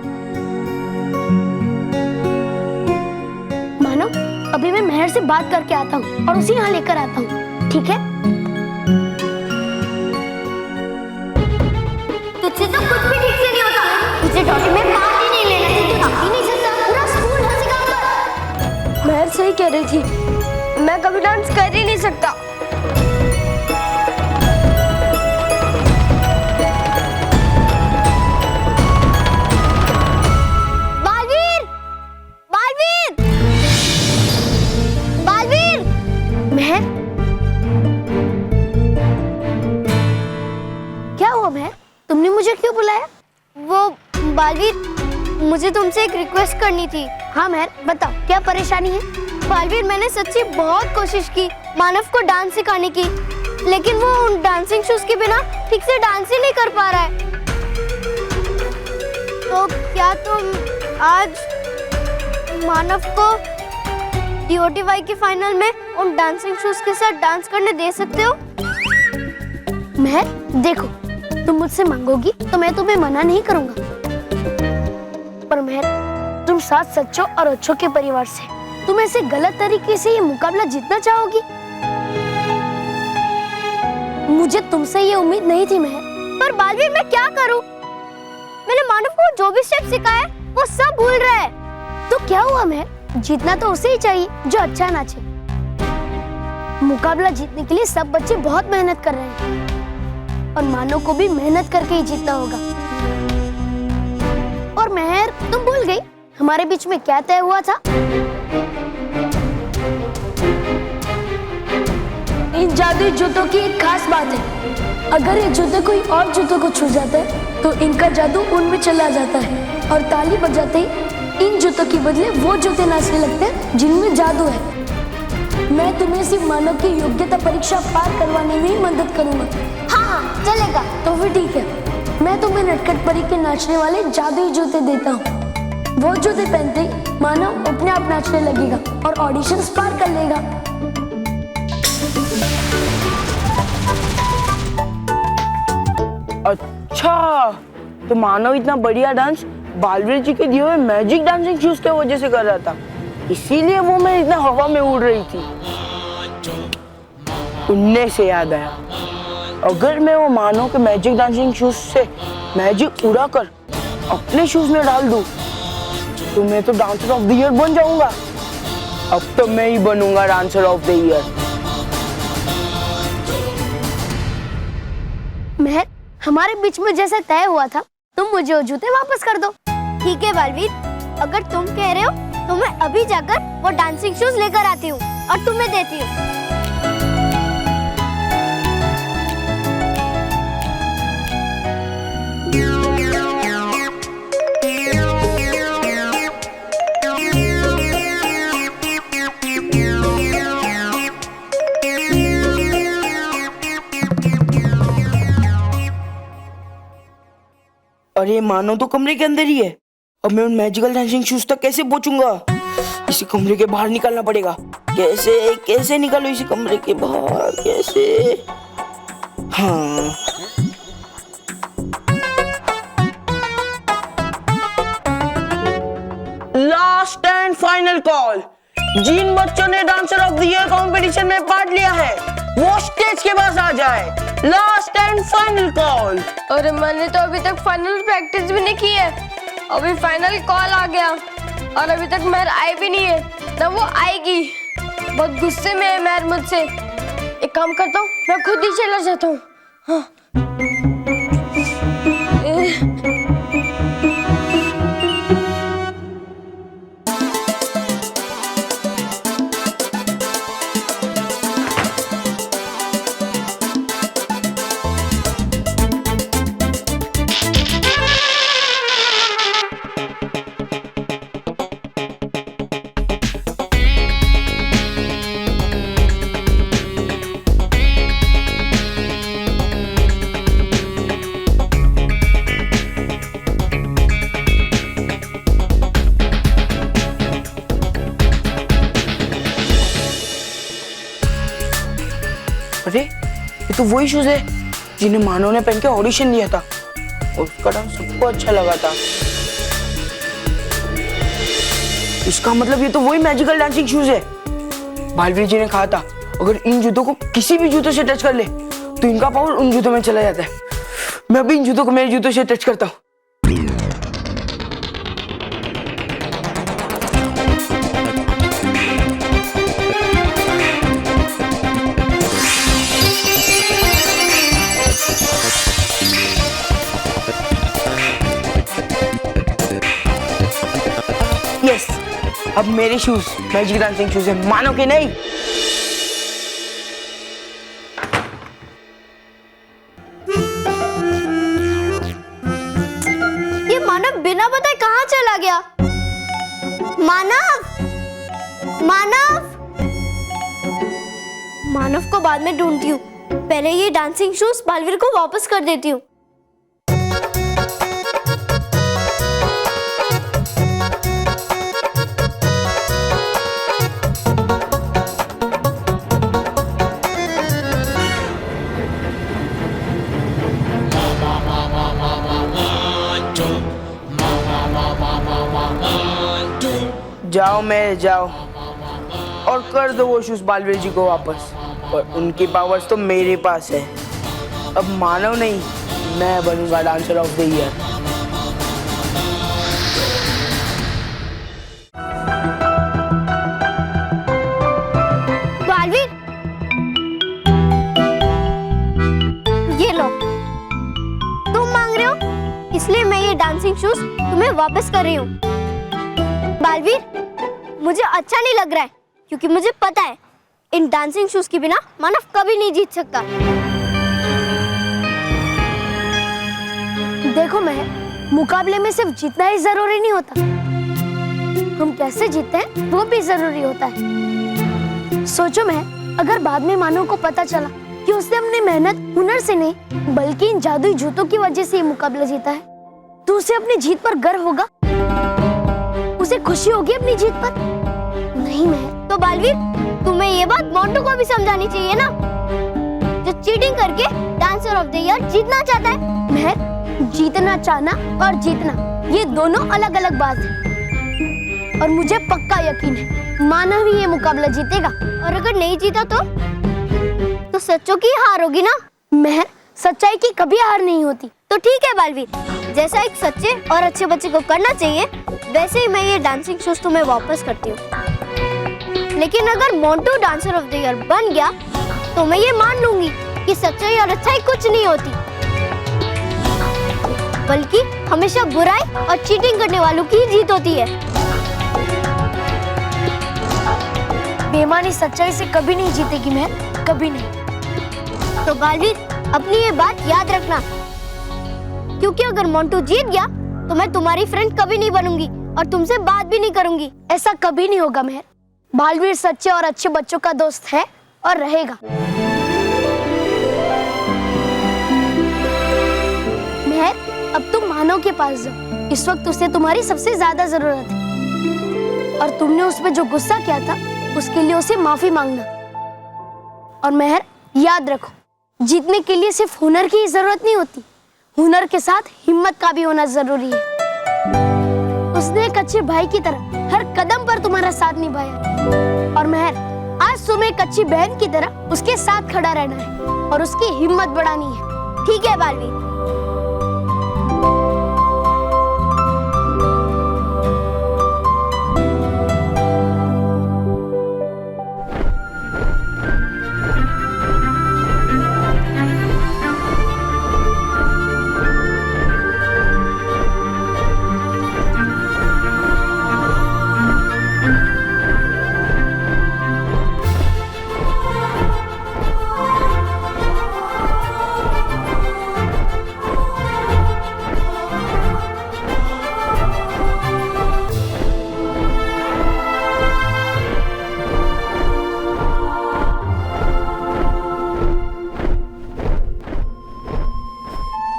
मानो, अभी मैं महर से बात करके आता हूँ और उसी यहाँ लेकर आता हूँ, ठीक है? तुझसे तो कुछ भी ठीक से नहीं होता। तुझे डॉटी में पार्ट ही नहीं लेना चाहिए। तू जीत ही नहीं सकता। पूरा स्कूल हंसेगा हम पर। महर सही कह रही थी, मैं कभी डांस कर ही नहीं सकता। बालवीर! बालवीर! बालवीर! महर, मुझे तुमसे एक रिक्वेस्ट करनी थी। हाँ मेहर, बताओ क्या परेशानी है? बालवीर, मैंने सच्ची बहुत कोशिश की मानव को डांस सिखाने की, लेकिन वो उन डांसिंग शूज के बिना ठीक से डांस ही नहीं कर पा रहा है। तो क्या तुम आज मानव को DOTY के फाइनल में उन डांसिंग शूज के साथ डांस करने दे सकते हो? मेहर देखो, तुम मुझसे मांगोगी तो मैं तुम्हें मना नहीं करूंगा, पर मेहर तुम 7 सच्चों और अच्छों के परिवार से तुम ऐसे गलत तरीके से ये मुकाबला जीतना चाहोगी? मुझे तुमसे ये उम्मीद नहीं थी मेहर। पर बालवीर, मैं क्या करूं? मैंने मानव को जो भी स्टेप सिखाया वो सब भूल रहा है। तो क्या हुआ मेहर? जीतना तो उसे ही चाहिए जो अच्छा नाचे। मुकाबला जीतने के लिए सब बच्चे बहुत मेहनत कर रहे हैं और मानव को भी मेहनत करके ही जीतना होगा। और मेहर, तुम भूल गई हमारे बीच में क्या तय हुआ था? इन जादुई जूतों की एक खास बात है, अगर ये जूते कोई और जूतों को छू जाते हैं तो इनका जादू उनमें चला जाता है और ताली बजाते ही इन जूतों के बदले वो जूते नाचने लगते हैं जिनमें जादू है। मैं तुम्हें सिर्फ मानव की योग्यता परीक्षा पार करवाने में ही मदद करूंगा। हाँ चलेगा। तो फिर ठीक है, मैं तुम्हें नटखट परी के नाचने वाले जादुई जूते देता हूँ। वो जूते पहनते ही मानव अपने आप नाचने लगेगा और ऑडिशंस पार कर लेगा। अच्छा, तो मानव इतना बढ़िया डांस बालवीर जी के दिए हुए मैजिक डांसिंग शूज के वजह से कर रहा था, इसीलिए वो मैं इतना हवा में उड़ रही थी। उड़ने से याद आया, अगर मैं वो मानव के मैजिक डांसिंग शूज से मैजिक उड़ाकर अपने शूज में डाल दूं, तो मैं तो डांसर ऑफ द ईयर बन जाऊंगा। अब तो मैं ही बनूंगा डांसर ऑफ द ईयर। मेहर, हमारे बीच में जैसे तय हुआ था, तुम मुझे वो जूते वापस कर दो। ठीक है बालवीर, अगर तुम कह रहे हो तो मैं अभी जाकर वो डांसिंग शूज लेकर आती हूँ और तुम्हें देती हूँ। अरे मानो तो कमरे के अंदर ही है, अब मैं उन मैजिकल डांसिंग शूज तक कैसे पहुंचूंगा? इसी कमरे के बाहर निकलना पड़ेगा। कैसे कैसे निकलूं इसी कमरे के बाहर, कैसे? हाँ, लास्ट एंड फाइनल कॉल। जिन बच्चों ने dancer of the year competition में पार्ट लिया है वो स्टेज के पास आ जाए। Last and final call. अरे मैंने तो अभी तक फाइनल प्रैक्टिस भी नहीं की है, अभी फाइनल कॉल आ गया और अभी तक मेहर आई भी नहीं है, ना वो आएगी। बहुत गुस्से में है मेहर मुझसे। एक काम करता हूँ, मैं खुद ही चला जाता हूँ। हाँ। अरे ये तो वही शूज है जिन्हें मानव ने पहन के ऑडिशन दिया था और उसका डांस सबको अच्छा लगा था। इसका मतलब ये तो वही मैजिकल डांसिंग शूज है। बालवीर जी ने कहा था अगर इन जूतों को किसी भी जूतों से टच कर ले तो इनका पावर उन जूतों में चला जाता है। मैं अभी इन जूतों को मेरे जूतों से टच करता हूँ। यस, अब मेरे शूज मैजिक डांसिंग शूज है, मानो कि नहीं? ये मानव बिना बताए कहाँ चला गया? मानव, मानव, मानव को बाद में ढूंढती हूँ, पहले ये डांसिंग शूज बालवीर को वापस कर देती हूँ। जाओ मैं जाओ और कर दो वो शूज बालवीर जी को वापस, और उनकी पावर्स तो मेरे पास है। अब मानव नहीं, मैं बनूंगा dancer of the year. Baalveer, ये लो, तुम मांग रहे हो इसलिए मैं ये डांसिंग शूज तुम्हें वापस कर रही हूँ। बालवीर, मुझे अच्छा नहीं लग रहा है क्योंकि मुझे पता है इन डांसिंग शूज के बिना मानव कभी नहीं जीत सकता। देखो मैं, मुकाबले में सिर्फ जीतना ही जरूरी नहीं होता, हम कैसे जीतते हैं वो भी जरूरी होता है। सोचो मैं, अगर बाद में मानव को पता चला कि उसने अपनी मेहनत हुनर से नहीं बल्कि इन जादुई जूतों की वजह से ये मुकाबला जीता है, तो उसे अपनी जीत पर गर्व होगा, उसे खुशी होगी अपनी जीत पर, नहीं मैं। तो बालवीर, तुम्हें ये बात मोंटू को भी समझानी चाहिए ना, जो चीटिंग करके डांसर ऑफ द ईयर जीतना चाहता है। मैं जीतना चाहना और जीतना ये दोनों अलग अलग बात है, और मुझे पक्का यकीन है मानव ही ये मुकाबला जीतेगा। और अगर नहीं जीता तो सच्चों की हार होगी ना। महर, सच्चाई की कभी हार नहीं होती। तो ठीक है बालवीर, जैसा एक सच्चे और अच्छे बच्चे को करना चाहिए वैसे ही मैं ये डांसिंग शूज तुम्हें वापस करती हूँ। लेकिन अगर Montu dancer of the year बन गया तो मैं ये मान लूंगी कि सच्चाई और अच्छाई कुछ नहीं होती, बल्कि हमेशा बुराई और चीटिंग करने वालों की जीत होती है। बेईमानी सच्चाई से कभी नहीं जीतेगी महर, कभी नहीं। तो बालवीर, अपनी ये बात याद रखना, क्योंकि अगर मोंटू जीत गया तो मैं तुम्हारी फ्रेंड कभी नहीं बनूंगी और तुमसे बात भी नहीं करूंगी। ऐसा कभी नहीं होगा महर, बालवीर सच्चे और अच्छे बच्चों का दोस्त है और रहेगा। महर, अब तुम मानव के पास जाओ, इस वक्त उसे तुम्हारी सबसे ज्यादा जरूरत है, और तुमने उस पर जो गुस्सा किया था उसके लिए उसे माफी मांगना। और महर, याद रखो, जीतने के लिए सिर्फ हुनर की ही जरूरत नहीं होती, हुनर के साथ हिम्मत का भी होना जरूरी है। उसने एक अच्छे भाई की तरह हर कदम पर तुम्हारा साथ निभाया, और महर, आज तुम्हें एक अच्छी बहन की तरह उसके साथ खड़ा रहना है और उसकी हिम्मत बढ़ानी है। ठीक है बालवीर।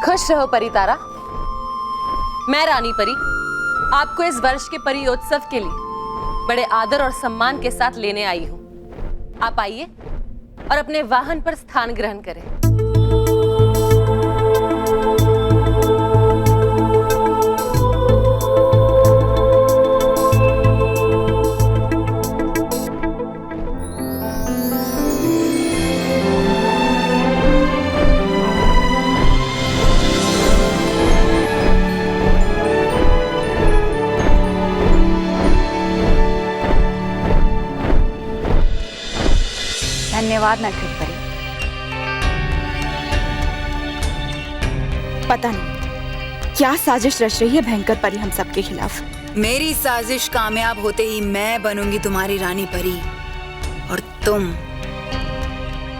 खुश रहो परी तारा। मैं रानी परी आपको इस वर्ष के परियोत्सव के लिए बड़े आदर और सम्मान के साथ लेने आई हूं। आप आइए और अपने वाहन पर स्थान ग्रहण करें। धन्यवाद नटखट परी। पता नहीं क्या साजिश रच रही है भयंकर परी हम सबके खिलाफ। मेरी साजिश कामयाब होते ही मैं बनूंगी तुम्हारी रानी परी, और तुम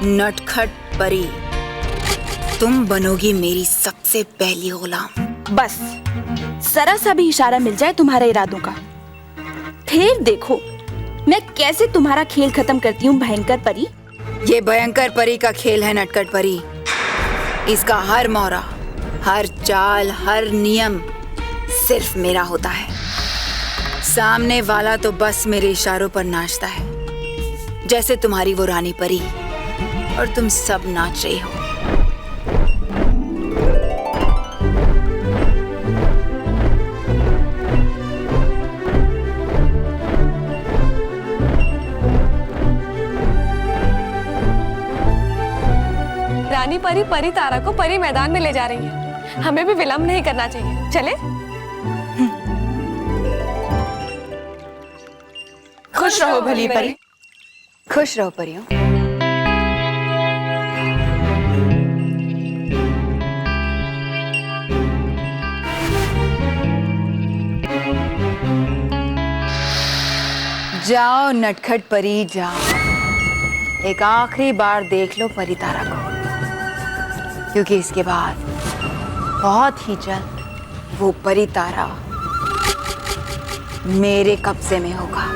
नटखट परी, तुम बनोगी मेरी सबसे पहली गुलाम। बस जरा सा भी इशारा मिल जाए तुम्हारे इरादों का, फिर देखो मैं कैसे तुम्हारा खेल खत्म करती हूँ भयंकर परी। ये भयंकर परी का खेल है नटखट परी। इसका हर मोहरा, हर चाल, हर नियम सिर्फ मेरा होता है। सामने वाला तो बस मेरे इशारों पर नाचता है, जैसे तुम्हारी वो रानी परी, और तुम सब नाच रही हो। रानी परी परी तारा को परी मैदान में ले जा रही है। हमें भी विलंब नहीं करना चाहिए। चले? खुश रहो भली परी। खुश रहो परियों। जाओ नटखट परी जाओ, एक आखिरी बार देख लो परी तारा को, क्योंकि इसके बाद बहुत ही जल्द वो परी तारा मेरे कब्जे में होगा।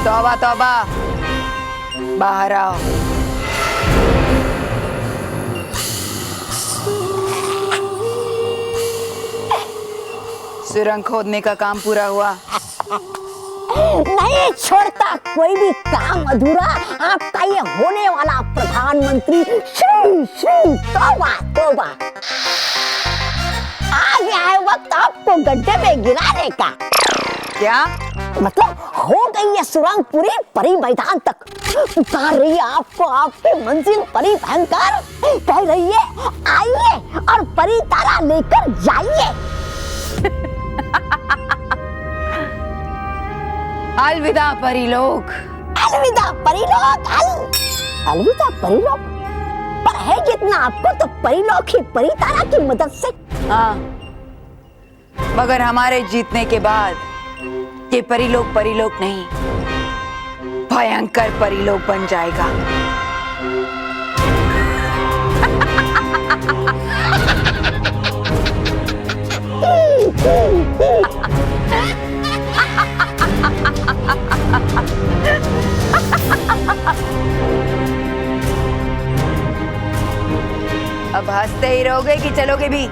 तौबा तौबा, बाहर आओ। सुरंग खोदने का काम पूरा हुआ? नहीं छोड़ता कोई भी काम अधूरा आपका ये होने वाला प्रधानमंत्री श्री श्री तौबा तौबा। आ गया है वक्त आपको गड्ढे में गिराने का। क्या मतलब हो गई है सुरंग पूरी परी मैदान तक, उतार रही है आपको आपकी मंजिल परी भयंकर। कह रही है आइए और परी तारा लेकर जाइए। अलविदा परी लोग। अलविदा परी लोग। अलविदा परी लोग। पर है कितना आपको तो परी लोग ही परी तारा की मदद से। हाँ, मगर हमारे जीतने के बाद ये परी लोग नहीं, भयंकर परी लोग बन जाएगा। अब हंसते ही रहोगे कि चलोगे भी?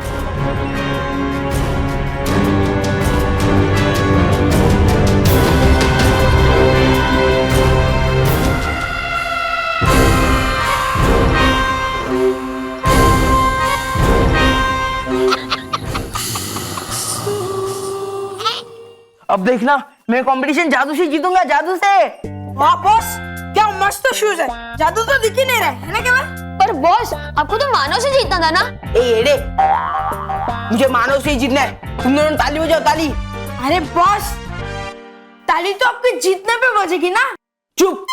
अब देखना मैं कंपटीशन जादू से जीतूंगा, जादू से। वाह बॉस, क्या मस्त शूज है। जादू तो दिख ही नहीं रहा है ना केवल? पर बॉस आपको तो मानव से जीतना था ना। एड़े, मुझे मानव से ही जीतना है। तुम दोनों ताली बजाओ, ताली। अरे बॉस, ताली तो आपके जीतने पे बजेगी ना। चुप।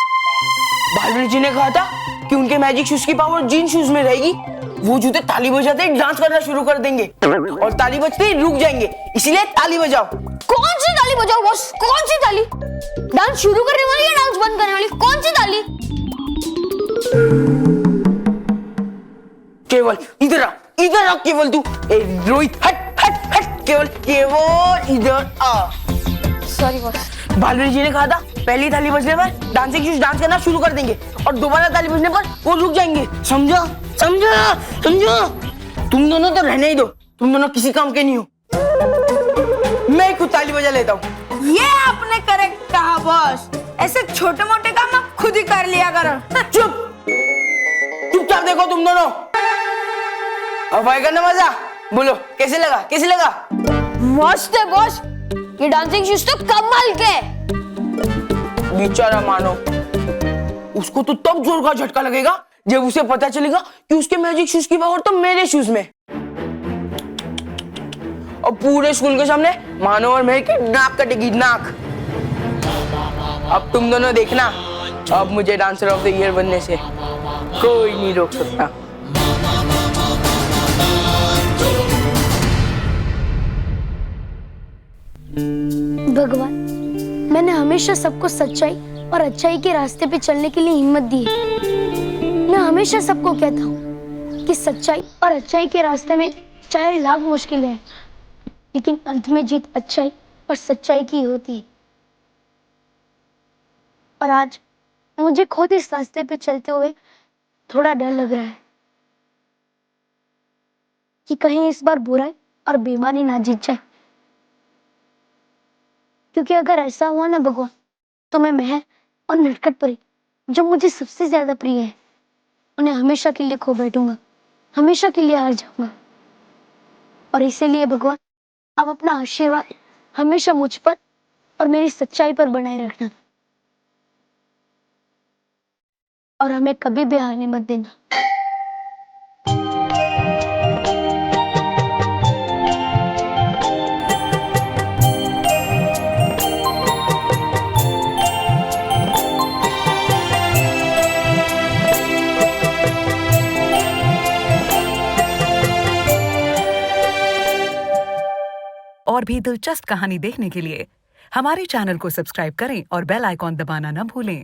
बालवीर जी ने कहा था कि उनके मैजिक शूज की पावर जीन शूज में रहेगी। वो जूते ताली बजाते ही डांस करना शुरू कर देंगे और ताली बजते ही रुक जाएंगे, इसलिए ताली बजाओ। कौन सी ताली बजाओ बॉस? कौन सी ताली? डांस शुरू करने वाली या डांस बंद करने वाली? कौन सी ताली? केवल इधर आ, इधर आ केवल तू। ए रोहित, हट हट हट। केवल इधर आ। Sorry boss. बालवीर जी ने कहा था पहली ताली बजने पर डांसिंग शूज डांस करना शुरू कर देंगे और दोबारा ताली बजने पर वो रुक जाएंगे। समझा? समझा? समझा? तुम दोनों तो रहने ही दो, तुम दोनों किसी काम के नहीं हो। मैं खुद ताली बजा लेता हूँ। ये आपने करेक्ट कहा बॉस। ऐसे छोटे मोटे काम आप खुद ही कर लिया करो। चुप, चुपचाप देखो तुम दोनों। अब आएगा ना मजा? बोलो कैसे लगा, कैसे लगा? मस्त है बॉस, ये डांसिंग शूज तो कमाल के। बेचारा मानो, उसको तो तब जोर का झटका लगेगा जब उसे पता चलेगा कि उसके मैजिक शूज की पावर तो मेरे शूज में। और पूरे स्कूल के सामने मानो और मेहक की नाक कटेगी, नाक। अब तुम दोनों देखना, अब मुझे डांसर ऑफ द ईयर बनने से कोई नहीं रोक सकता। भगवान, मैंने हमेशा सबको सच्चाई और अच्छाई के रास्ते पे चलने के लिए हिम्मत दी है। मैं हमेशा सबको कहता हूँ कि सच्चाई और अच्छाई के रास्ते में चाहे लाख मुश्किलें हैं, लेकिन अंत में जीत अच्छाई और सच्चाई की होती है। और आज मुझे खुद इस रास्ते पे चलते हुए थोड़ा डर लग रहा है कि कहीं इस बार बुराई और बेईमानी ना जीत जाए, क्योंकि अगर ऐसा हुआ ना भगवान, तो मैं महर और नटखट परी, जो मुझे सबसे ज्यादा प्रिय है, उन्हें हमेशा के लिए खो बैठूंगा, हमेशा के लिए हार जाऊंगा। और इसीलिए भगवान, आप अपना आशीर्वाद हमेशा मुझ पर और मेरी सच्चाई पर बनाए रखना, और हमें कभी भी हारने मत देना। और भी दिलचस्प कहानी देखने के लिए हमारे चैनल को सब्सक्राइब करें और बेल आइकॉन दबाना न भूलें।